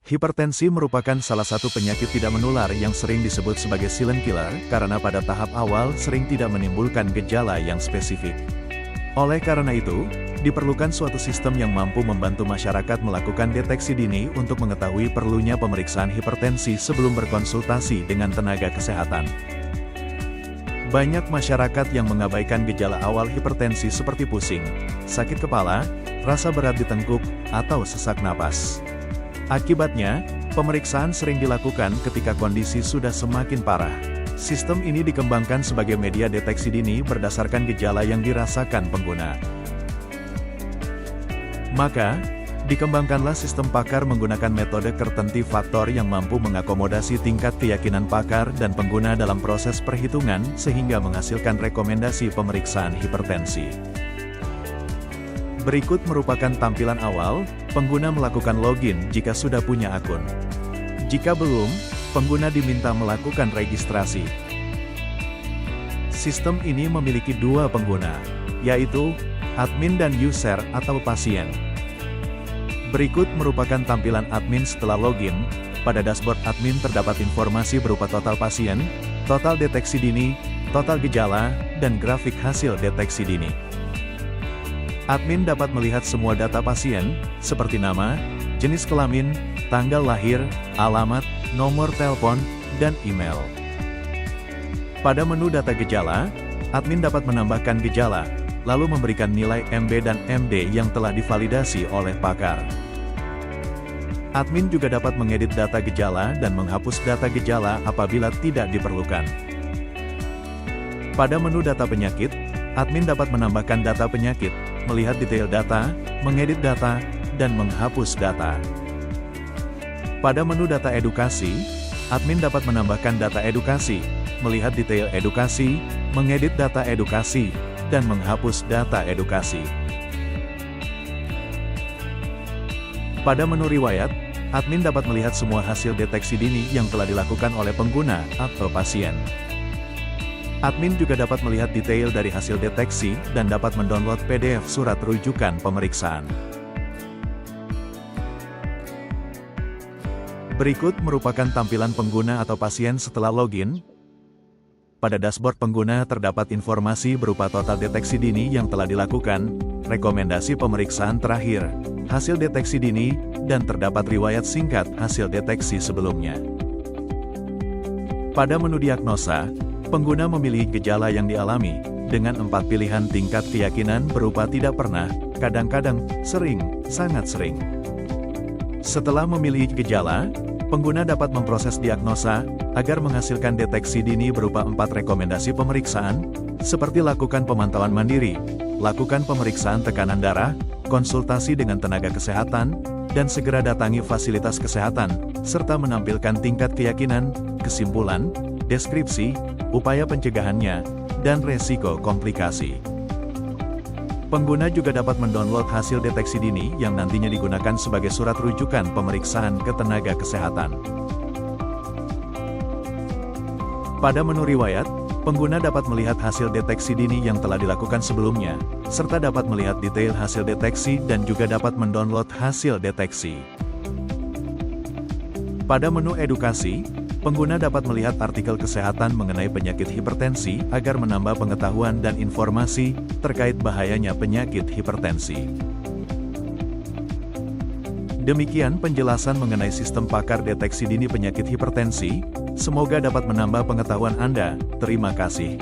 Hipertensi merupakan salah satu penyakit tidak menular yang sering disebut sebagai silent killer karena pada tahap awal sering tidak menimbulkan gejala yang spesifik. Oleh karena itu, diperlukan suatu sistem yang mampu membantu masyarakat melakukan deteksi dini untuk mengetahui perlunya pemeriksaan hipertensi sebelum berkonsultasi dengan tenaga kesehatan. Banyak masyarakat yang mengabaikan gejala awal hipertensi seperti pusing, sakit kepala, rasa berat di tengkuk, atau sesak napas. Akibatnya, pemeriksaan sering dilakukan ketika kondisi sudah semakin parah. Sistem ini dikembangkan sebagai media deteksi dini berdasarkan gejala yang dirasakan pengguna. Maka, dikembangkanlah sistem pakar menggunakan metode tertentu faktor yang mampu mengakomodasi tingkat keyakinan pakar dan pengguna dalam proses perhitungan sehingga menghasilkan rekomendasi pemeriksaan hipertensi. Berikut merupakan tampilan awal, pengguna melakukan login jika sudah punya akun. Jika belum, pengguna diminta melakukan registrasi. Sistem ini memiliki dua pengguna, yaitu admin dan user atau pasien. Berikut merupakan tampilan admin setelah login. Pada dashboard admin terdapat informasi berupa total pasien, total deteksi dini, total gejala, dan grafik hasil deteksi dini. Admin dapat melihat semua data pasien, seperti nama, jenis kelamin, tanggal lahir, alamat, nomor telepon, dan email. Pada menu data gejala, admin dapat menambahkan gejala, lalu memberikan nilai MB dan MD yang telah divalidasi oleh pakar. Admin juga dapat mengedit data gejala dan menghapus data gejala apabila tidak diperlukan. Pada menu data penyakit, admin dapat menambahkan data penyakit, melihat detail data, mengedit data, dan menghapus data. Pada menu data edukasi, admin dapat menambahkan data edukasi, melihat detail edukasi, mengedit data edukasi, dan menghapus data edukasi. Pada menu riwayat, admin dapat melihat semua hasil deteksi dini yang telah dilakukan oleh pengguna atau pasien. Admin juga dapat melihat detail dari hasil deteksi dan dapat mendownload PDF surat rujukan pemeriksaan. Berikut merupakan tampilan pengguna atau pasien setelah login. Pada dashboard pengguna terdapat informasi berupa total deteksi dini yang telah dilakukan, rekomendasi pemeriksaan terakhir, hasil deteksi dini, dan terdapat riwayat singkat hasil deteksi sebelumnya. Pada menu diagnosa, pengguna memilih gejala yang dialami, dengan 4 pilihan tingkat keyakinan berupa tidak pernah, kadang-kadang, sering, sangat sering. Setelah memilih gejala, pengguna dapat memproses diagnosa, agar menghasilkan deteksi dini berupa 4 rekomendasi pemeriksaan, seperti lakukan pemantauan mandiri, lakukan pemeriksaan tekanan darah, konsultasi dengan tenaga kesehatan, dan segera datangi fasilitas kesehatan, serta menampilkan tingkat keyakinan, kesimpulan, deskripsi, upaya pencegahannya, dan resiko komplikasi. Pengguna juga dapat mendownload hasil deteksi dini yang nantinya digunakan sebagai surat rujukan pemeriksaan ke tenaga kesehatan. Pada menu riwayat, pengguna dapat melihat hasil deteksi dini yang telah dilakukan sebelumnya, serta dapat melihat detail hasil deteksi dan juga dapat mendownload hasil deteksi. Pada menu edukasi, pengguna dapat melihat artikel kesehatan mengenai penyakit hipertensi agar menambah pengetahuan dan informasi terkait bahayanya penyakit hipertensi. Demikian penjelasan mengenai sistem pakar deteksi dini penyakit hipertensi. Semoga dapat menambah pengetahuan Anda. Terima kasih.